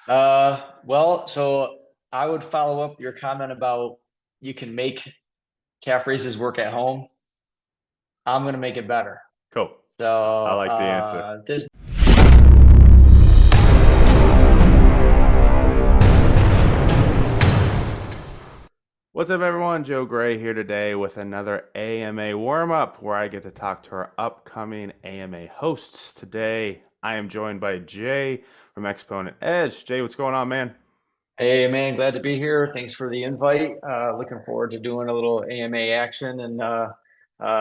So I would follow up your comment about you can make calf raises work at home. I'm gonna make it better. Cool. So I like the answer. this What's up, everyone? Joe Gray here today with another AMA warm up where I get to talk to our upcoming AMA hosts. Today, I am joined by Jay from Exponent Edge. Jay, what's going on, man? Hey man, glad to be here. Thanks for the invite. Looking forward to doing a little AMA action and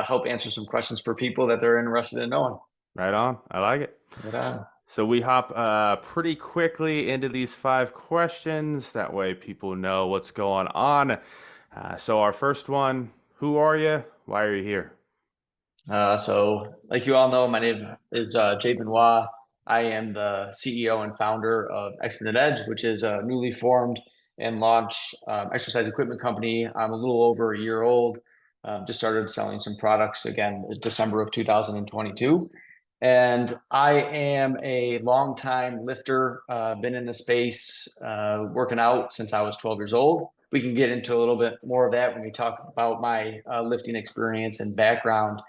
help answer some questions for people that they're interested in knowing. Right on. I like it. Right on. So we hop pretty quickly into these 5 questions. That way people know what's going on. So our first one, who are you? Why are you here? So like you all know, my name is Jay Benoit. I am the CEO and founder of Exponent Edge, which is a newly formed and launched exercise equipment company. I'm a little over a year old. Just started selling some products again in December of 2022. And I am a longtime lifter, been in the space working out since I was 12 years old. We can get into a little bit more of that when we talk about my lifting experience and background.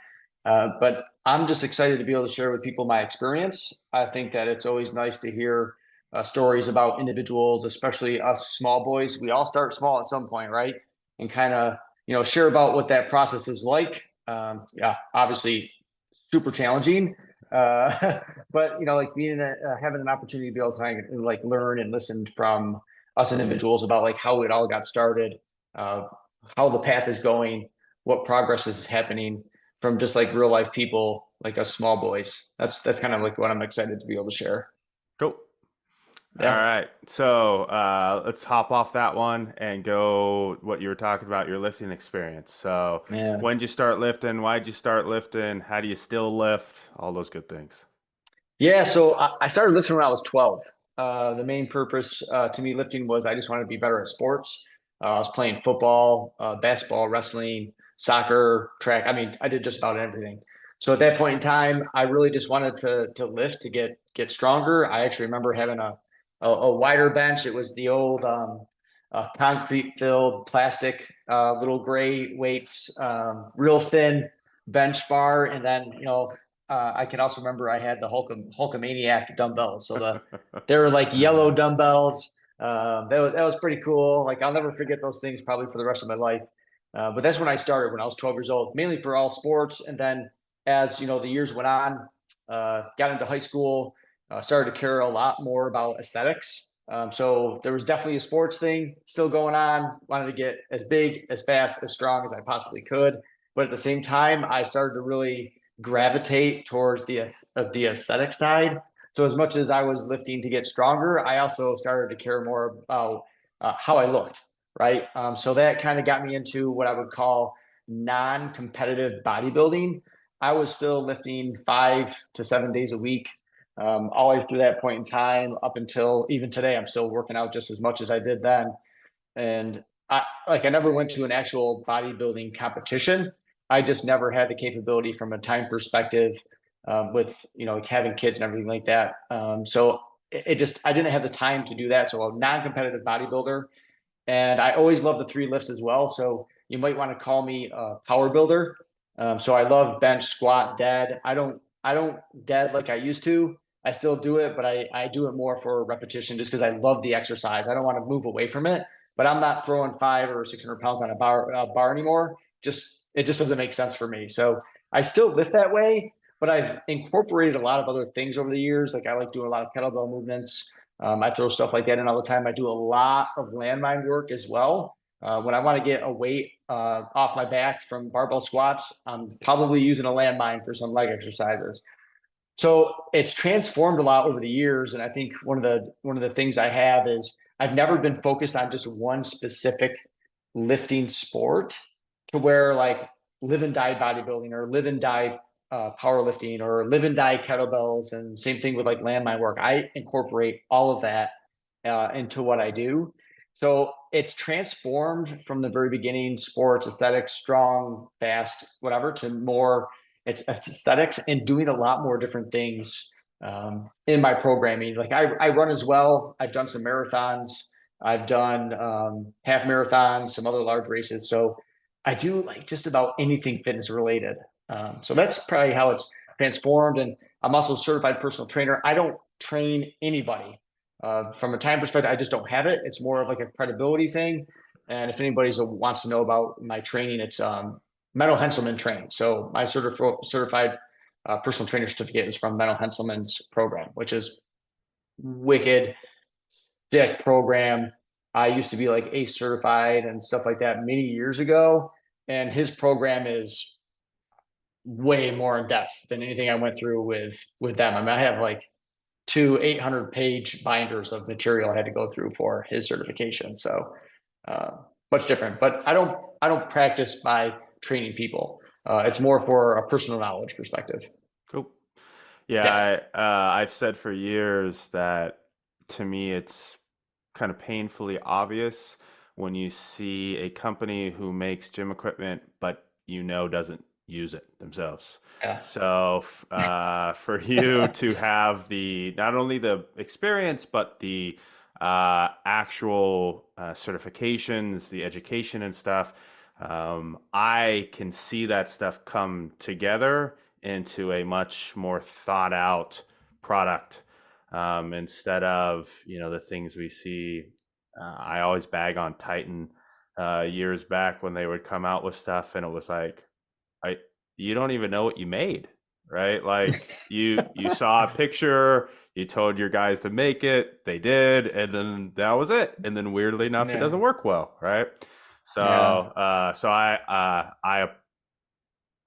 But I'm just excited to be able to share with people my experience. I think that it's always nice to hear stories about individuals, especially us small boys. We all start small at some point, right? And kind of, share about what that process is like. Yeah, obviously super challenging. But like having an opportunity to be able to like learn and listen from us individuals about like how it all got started, uh, how the path is going, what progress is happening from just like real life people like us small boys. That's kind of like what I'm excited to be able to share. Cool. All Yeah. right. So let's hop off that one and go what you were talking about, your lifting experience. So Yeah. when did you start lifting? Why'd you start lifting? How do you still lift? All those good things. Yeah. So I started lifting when I was 12. The main purpose to me lifting was I just wanted to be better at sports. I was playing football, basketball, wrestling, soccer, track. I mean, I did just about everything. So at that point in time, I really just wanted to lift to get stronger. I actually remember having a wider bench. It was the old concrete filled plastic little gray weights, real thin bench bar, and then I can also remember I had the Hulkamaniac dumbbells. So they were like yellow dumbbells. That was pretty cool. Like I'll never forget those things probably for the rest of my life. But that's when I started when I was 12 years old, mainly for all sports. And then as the years went on, got into high school, started to care a lot more about aesthetics. So there was definitely a sports thing still going on. Wanted to get as big, as fast, as strong as I possibly could. But at the same time, I started to really gravitate towards the aesthetic side. So as much as I was lifting to get stronger, I also started to care more about how I looked, right? So that kind of got me into what I would call non-competitive bodybuilding. I was still lifting 5 to 7 days a week, all the way through that point in time up until even today. I'm still working out just as much as I did then. And I never went to an actual bodybuilding competition. I just never had the capability from a time perspective, with like having kids and everything like that. So it just I didn't have the time to do that. So a non-competitive bodybuilder, and I always love the 3 lifts as well. So you might want to call me a power builder. So I love bench, squat, dead. I don't dead like I used to. I still do it, but I do it more for repetition just because I love the exercise. I don't want to move away from it, but I'm not throwing 500 or 600 pounds on a bar anymore. Just it just doesn't make sense for me. So I still lift that way, but I've incorporated a lot of other things over the years. Like I like doing a lot of kettlebell movements. I throw stuff like that in all the time. I do a lot of landmine work as well. When I want to get a weight off my back from barbell squats, I'm probably using a landmine for some leg exercises. So it's transformed a lot over the years, and I think one of the things I have is I've never been focused on just one specific lifting sport to where like live and die bodybuilding or live and die powerlifting or live and die kettlebells, and same thing with like landmine work. I incorporate all of that into what I do. So it's transformed from the very beginning, sports, aesthetics, strong, fast, whatever, to more it's aesthetics and doing a lot more different things in my programming. Like I run as well. I've done some marathons. I've done half marathons, some other large races. So I do like just about anything fitness related. So that's probably how it's transformed. And I'm also a certified personal trainer. I don't train anybody. From a time perspective, I just don't have it. It's more of like a credibility thing. And if anybody wants to know about my training, it's Menno Henselman trained. So my certified personal trainer certificate is from Menno Henselman's program, which is wicked, sick program. I used to be like ACE certified and stuff like that many years ago. And his program is way more in depth than anything I went through with them. I mean, I have like two 800-page binders of material I had to go through for his certification. So uh, much different. But I don't practice by training people. It's more for a personal knowledge perspective. Cool. Yeah. Yeah, I've said for years that to me it's kind of painfully obvious when you see a company who makes gym equipment but doesn't use it themselves. Yeah. So for you to have the not only the experience but the actual certifications, the education and stuff, I can see that stuff come together into a much more thought out product instead of the things we see. I always bag on Titan years back when they would come out with stuff, and it was like, I you don't even know what you made, right? Like you saw a picture, you told your guys to make it, they did, and then that was it. And then weirdly enough, it Yeah. doesn't work well, right? So Yeah.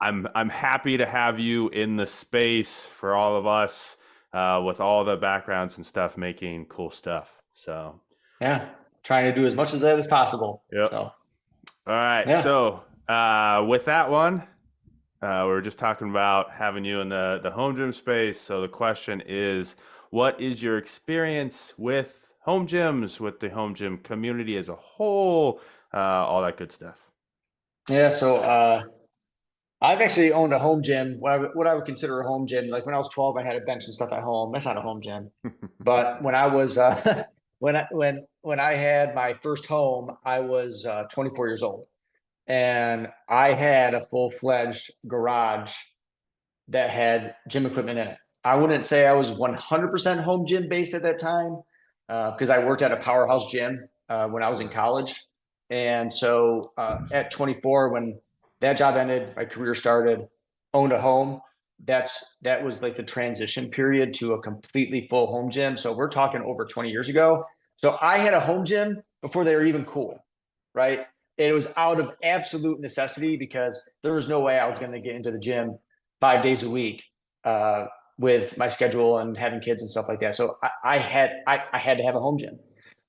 I'm happy to have you in the space for all of us with all the backgrounds and stuff making cool stuff. So, Yeah. Trying to do as much of that as possible. yep. So All right. yeah. So, with that one, we were just talking about having you in the home gym space. So the question is, what is your experience with home gyms, with the home gym community as a whole, all that good stuff? Yeah. So I've actually owned a home gym, what I would consider a home gym. Like when I was 12, I had a bench and stuff at home. That's not a home gym. But when I was when I had my first home, I was 24 years old, and I had a full-fledged garage that had gym equipment in it. I wouldn't say I was 100% home gym based at that time because I worked at a powerhouse gym when I was in college. And so at 24, when that job ended, my career started, owned a home. That was like the transition period to a completely full home gym. So we're talking over 20 years ago. So I had a home gym before they were even cool, right? It was out of absolute necessity because there was no way I was going to get into the gym 5 days a week uh, with my schedule and having kids and stuff like that. So I had to have a home gym.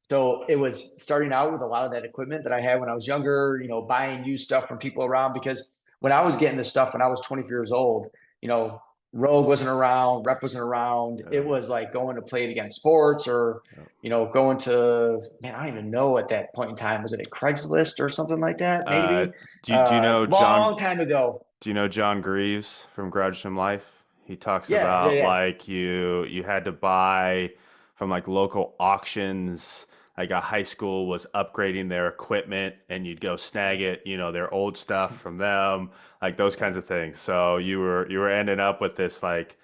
So it was starting out with a lot of that equipment that I had when I was younger, buying used stuff from people around because when I was getting this stuff when I was 24 years old, you know, Rogue wasn't around, Rep wasn't around. It was like going to play it against sports or, Yeah. going to, man, I don't even know at that point in time. Was it a Craigslist or something like that? Uh, Maybe do you know John? long time ago. Do you know John Greaves from Garage Gym Life? He talks Yeah, yeah, about yeah. like you had to buy from like local auctions. Like a high school was upgrading their equipment, and you'd go snag it, their old stuff from them, like those kinds of things. So you were ending up with this like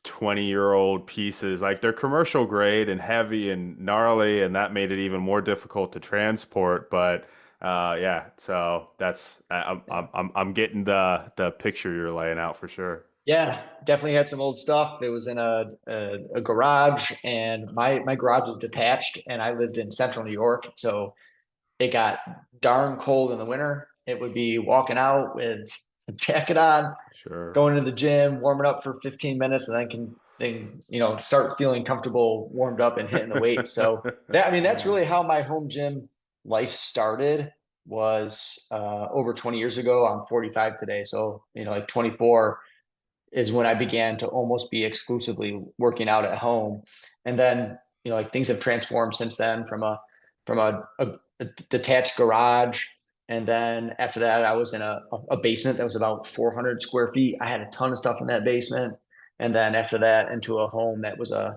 20-year-old pieces, like they're commercial grade and heavy and gnarly, and that made it even more difficult to transport. But yeah, so that's I'm getting the picture you're laying out for sure. Yeah, definitely had some old stuff. It was in a garage, and my garage was detached, and I lived in central New York, so it got darn cold in the winter. It would be walking out with a jacket on, Sure. going to the gym, warming up for 15 minutes, and then start feeling comfortable, warmed up, and hitting the weights. So that's really how my home gym life started. Was over 20 years ago. I'm 45 today, so like 24 is when I began to almost be exclusively working out at home. And then, like things have transformed since then from a detached garage. And then after that, I was in a basement that was about 400 square feet. I had a ton of stuff in that basement. And then after that, into a home that was a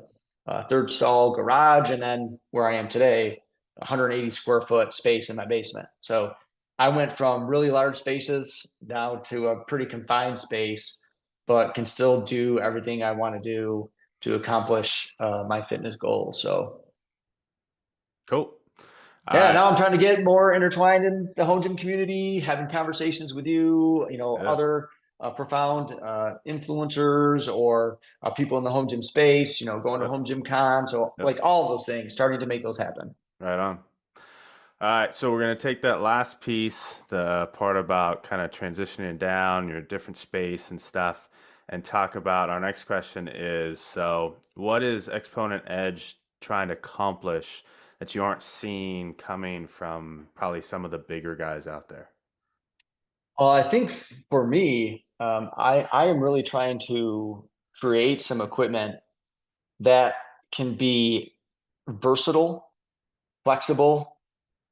third stall garage. And then where I am today, 180 square foot space in my basement. So I went from really large spaces down to a pretty confined space, but can still do everything I want to do to accomplish my fitness goals. So Cool. All yeah, right. now I'm trying to get more intertwined in the home gym community, having conversations with you, Yeah. other profound influencers or people in the home gym space, going to Yep. home gym con. So Yep. like all of those things, starting to make those happen. Right on. All right, so we're going to take that last piece, the part about kind of transitioning down your different space and stuff, and talk about our next question is, so what is Exponent Edge trying to accomplish that you aren't seeing coming from probably some of the bigger guys out there? Well, I think for me, I am really trying to create some equipment that can be versatile, flexible,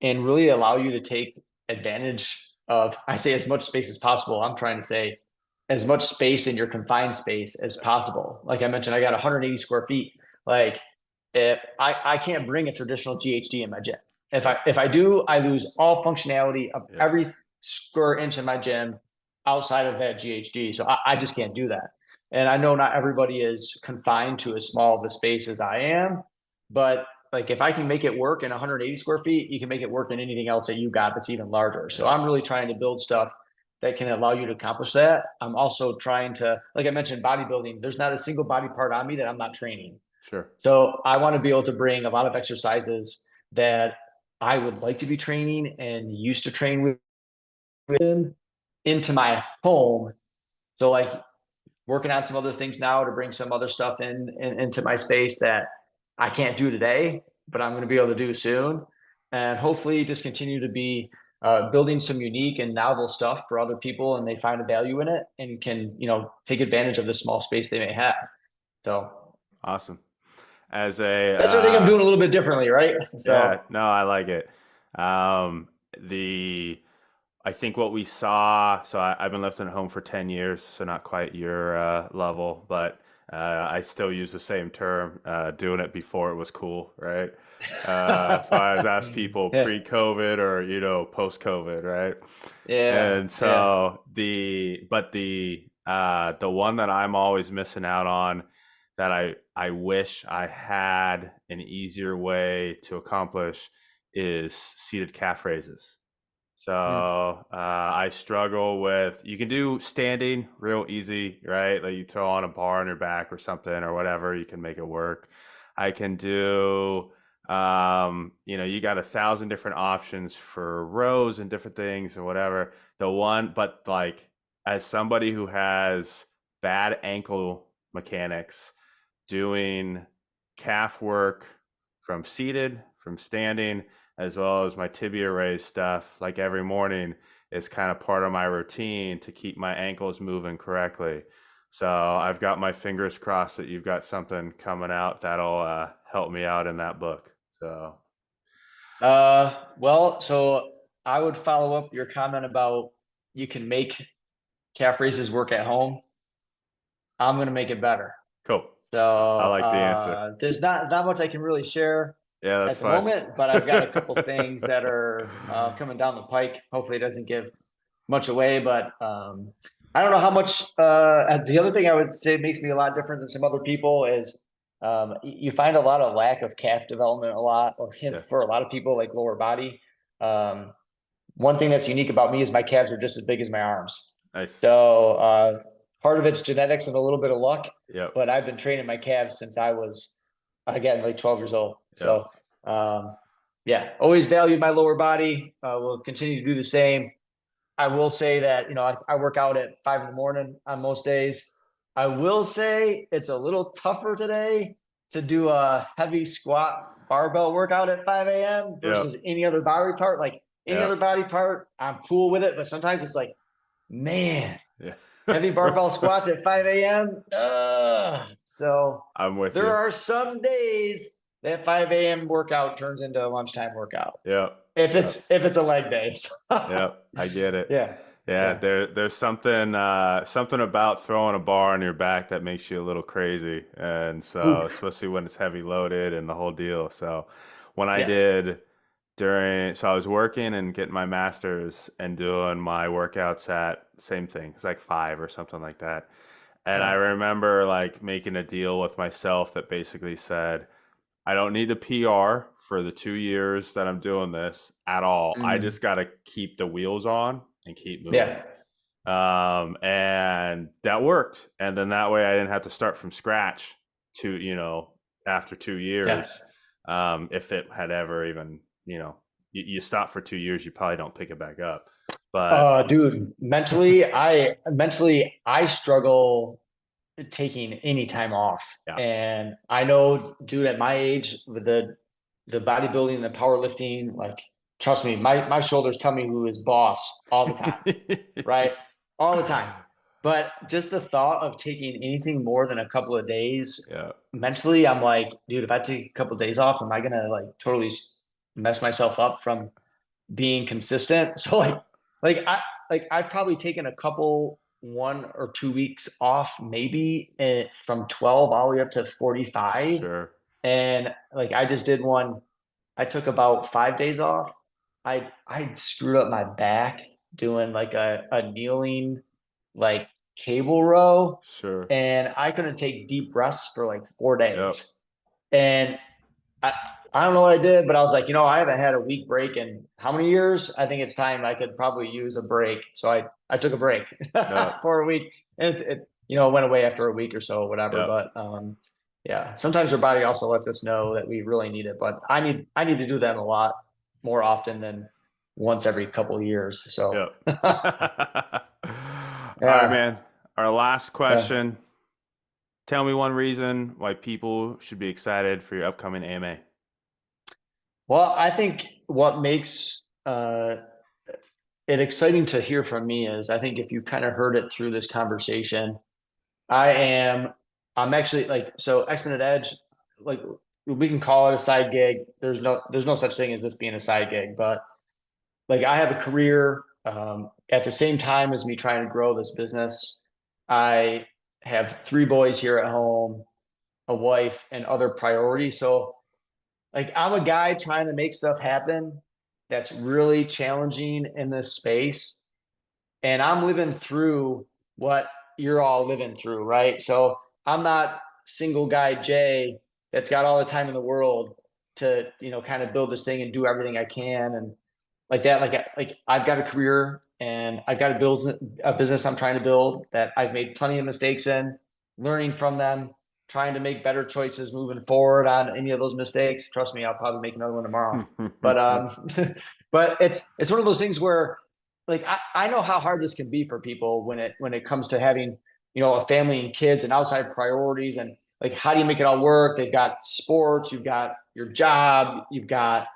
and really allow you to take advantage of, I say, as much space as possible. I'm trying to say as much space in your confined space as possible. Like I mentioned, I got 180 square feet. Like if I can't bring a traditional GHD in my gym. Yep, If I do, I lose all functionality of yep, every square inch in my gym outside of that GHD. So I just can't do that. And I know not everybody is confined to as small of a space as I am, but like if I can make it work in 180 square feet, you can make it work in anything else that you got that's even larger. So yep, I'm really trying to build stuff that can allow you to accomplish that. I'm also trying to, like I mentioned, bodybuilding. There's not a single body part on me that I'm not training. sure. So I want to be able to bring a lot of exercises that I would like to be training and used to train with into my home. So like working on some other things now to bring some other stuff into my space that I can't do today, but I'm going to be able to do soon. And hopefully just continue to be building some unique and novel stuff for other people and they find a value in it and can, take advantage of the small space they may have. So Awesome. As a that's what I think I'm doing a little bit differently, right? yeah, So no, I like it. The I think what we saw, so I've been lifting at home for 10 years, so not quite your level, but I still use the same term, doing it before it was cool, right? So I was asked people yeah, pre-COVID or, post-COVID, right? yeah, And yeah. so the one that I'm always missing out on that I wish I had an easier way to accomplish is seated calf raises. So Mm. I struggle with, you can do standing real easy, right? Like you throw on a bar on your back or something or whatever, you can make it work. I can do, you got 1,000 different options for rows and different things and whatever. But like as somebody who has bad ankle mechanics, doing calf work from seated, from standing, as well as my tibia raise stuff, like every morning, is kind of part of my routine to keep my ankles moving correctly. So I've got my fingers crossed that you've got something coming out that'll help me out in that book. So Well, so I would follow up your comment about you can make calf raises work at home. I'm going to make it better. cool. So I like the answer. there's not much I can really share Yeah, that's at the fine. moment, but I've got a couple things that are coming down the pike. Hopefully, it doesn't give much away, but I don't know how much. The other thing I would say makes me a lot different than some other people is you find a lot of lack of calf development a lot, or Yeah, for a lot of people, like lower body. Um, One thing that's unique about me is my calves are just as big as my arms. nice. So part of it's genetics and a little bit of luck, Yep, but I've been training my calves since I was again like 12 years old. yep, So yeah, always valued my lower body. Will continue to do the same. I will say that I work out at 5 in the morning on most days. I will say it's a little tougher today to do a heavy squat barbell workout at 5 a.m. yep, versus any other body part. Like any other yep, body part, I'm cool with it, but sometimes it's like, man, yeah. heavy barbell squats at 5 a.m. So I'm with there you. are some days that 5 a.m. workout turns into a lunchtime workout Yep, if yep. it's a leg day. So, Yep, I get it. yeah. Yeah, Yeah. there's something about throwing a bar on your back that makes you a little crazy. And so Oof. especially when it's heavy loaded and the whole deal. So when I Yeah. did so I was working and getting my master's and doing my workouts at same thing. It's like 5 or something like that. And I Yeah. remember like making a deal with myself that basically said, I don't need a PR for the 2 years that I'm doing this at all. I Mm. just got to keep the wheels on and keep moving. Yeah. And that worked. And then that way I didn't have to start from scratch to, after 2 years. Yeah. If it had ever even, you stop for 2 years, you probably don't pick it back up. But Dude, mentally I struggle taking any time off. yeah. And I know, dude, at my age with the bodybuilding and the powerlifting, like trust me, my shoulders tell me who is boss all the time, right? All the time. But just the thought of taking anything more than a couple of days, Yeah. mentally, I'm like, dude, if I take a couple of days off, am I gonna like totally mess myself up from being consistent? So Yeah. I've probably taken a couple 1 or 2 weeks off, maybe from 12 all the way up to 45. Sure. And like I just did one. I took about 5 days off. I screwed up my back doing like a kneeling like cable row, Sure. and I couldn't take deep breaths for like four Yep. days. And I, I don't know what I did, but I was like, I haven't had a week break in how many years? I think it's time I could probably use a break. So I took a break Yep. for a week, and it went away after a week or so, whatever. Yep. But yeah, sometimes our body also lets us know that we really need it. But I need to do that a lot more often than once every couple of years. So Yep. All right, yeah, man. Our last yeah. question. Tell me one reason why people should be excited for your upcoming AMA. Well, I think what makes it exciting to hear from me is I think if you kind of heard it through this conversation, I am I'm actually like so Exponent Edge, like we can call it a side gig. There's no such thing as this being a side gig, but like I have a career at the same time as me trying to grow this business. I have three boys here at home, a wife, and other priorities. So like I'm a guy trying to make stuff happen that's really challenging in this space, and I'm living through what you're all living through, right? So I'm not single guy Jay that's got all the time in the world to, kind of build this thing and do everything I can and like that. Like I've got a career and I've got a business I'm trying to build that I've made plenty of mistakes in, learning from them, trying to make better choices moving forward on any of those mistakes. Trust me, I'll probably make another one tomorrow. But but it's one of those things where like I know how hard this can be for people when it comes to having a family and kids and outside priorities and like how do you make it all work. They've got sports, you've got your job, you've got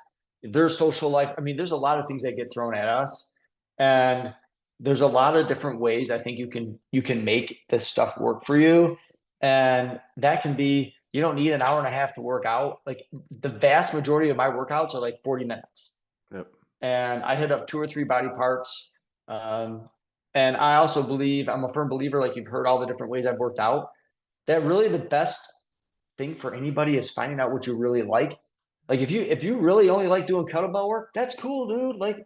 their social life. I mean, there's a lot of things that get thrown at us, and there's a lot of different ways I think you can make this stuff work for you, and that can be you don't need an hour and a half to work out. Like the vast majority of my workouts are like 40 minutes, Yep. and I hit up two or three body parts. Um, and I also believe I'm a firm believer, like you've heard all the different ways I've worked out, that really the best thing for anybody is finding out what you really like. Like if you really only like doing kettlebell work, that's cool, dude. Like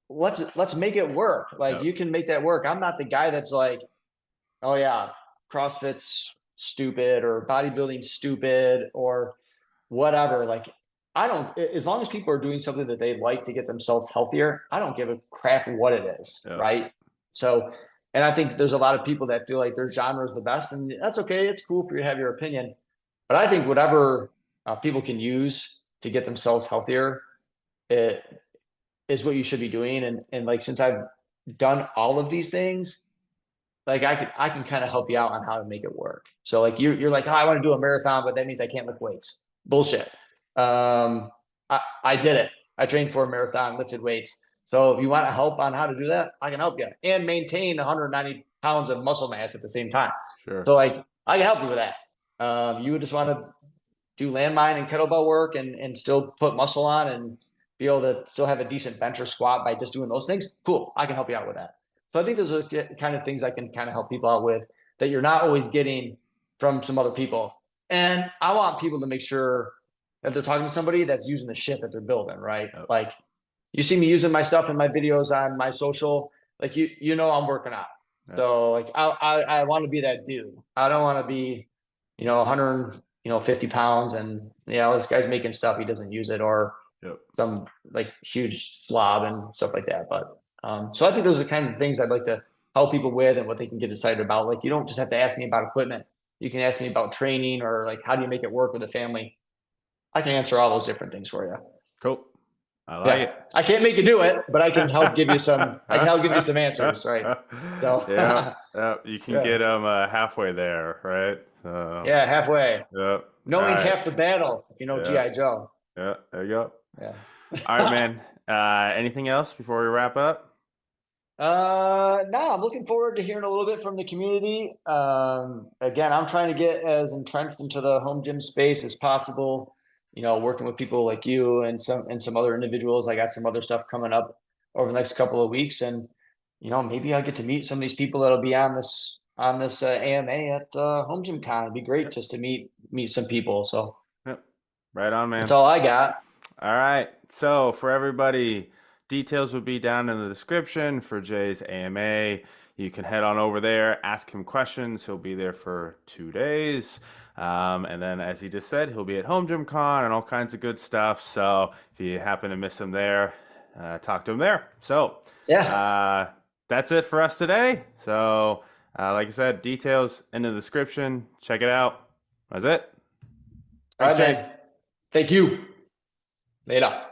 let's make it work. Like Yep. you can make that work. I'm not the guy that's like, oh yeah, CrossFit's stupid or bodybuilding stupid or whatever. Like I don't, as long as people are doing something that they like to get themselves healthier, I don't give a crap what it is, Yep. right? So, and I think there's a lot of people that feel like their genre is the best, and that's okay. It's cool for you to have your opinion, but I think whatever people can use to get themselves healthier, it is what you should be doing. And like since I've done all of these things, like I can kind of help you out on how to make it work. So like you're like, oh, I want to do a marathon, but that means I can't lift weights. Bullshit. I did it. I trained for a marathon, lifted weights. So if you want to help on how to do that, I can help you and maintain 190 pounds of muscle mass at the same time. Sure. So like I can help you with that. You would just want to do landmine and kettlebell work and still put muscle on and be able to still have a decent bench or squat by just doing those things. Cool. I can help you out with that. So I think those are kind of things I can kind of help people out with that you're not always getting from some other people. And I want people to make sure that they're talking to somebody that's using the shit that they're building, right? Yep. Like you see me using my stuff in my videos on my social, like you know I'm working out. Yep. So like I want to be that dude. I don't want to be, 100, 50 pounds and this guy's making stuff, he doesn't use it, or Yep. some like huge slob and stuff like that. But so I think those are kind of things I'd like to help people with and what they can get excited about. Like you don't just have to ask me about equipment. You can ask me about training or like how do you make it work with a family. I can answer all those different things for you. Cool. I like Yeah, it. I can't make you do it, but I can help give you some. I can help give you some answers, right? So Yeah, yeah, you can yeah, get them halfway there, right? So, yeah, halfway. yep. All Knowing's right. half the battle. If you know Yeah, GI Joe. yeah. There you go. Yeah. All right, man. Anything else before we wrap up? No, I'm looking forward to hearing a little bit from the community. Again, I'm trying to get as entrenched into the home gym space as possible. Working with people like you and some other individuals. I got some other stuff coming up over the next couple of weeks, and maybe I'll get to meet some of these people that'll be on this AMA at Home Gym Con. It'd be great Yep. just to meet some people. So Yep. Right on, that's man. all I got. All right. So for everybody, details will be down in the description for Jay's AMA. You can head on over there, ask him questions. He'll be there for 2 days. And then, as he just said, he'll be at Home Gym Con and all kinds of good stuff. So if you happen to miss him there, talk to him there. So Yeah. uh, that's it for us today. So, like I said, details in the description. Check it out. That's it. All Thanks, right, Jay. man. Thank you. Later.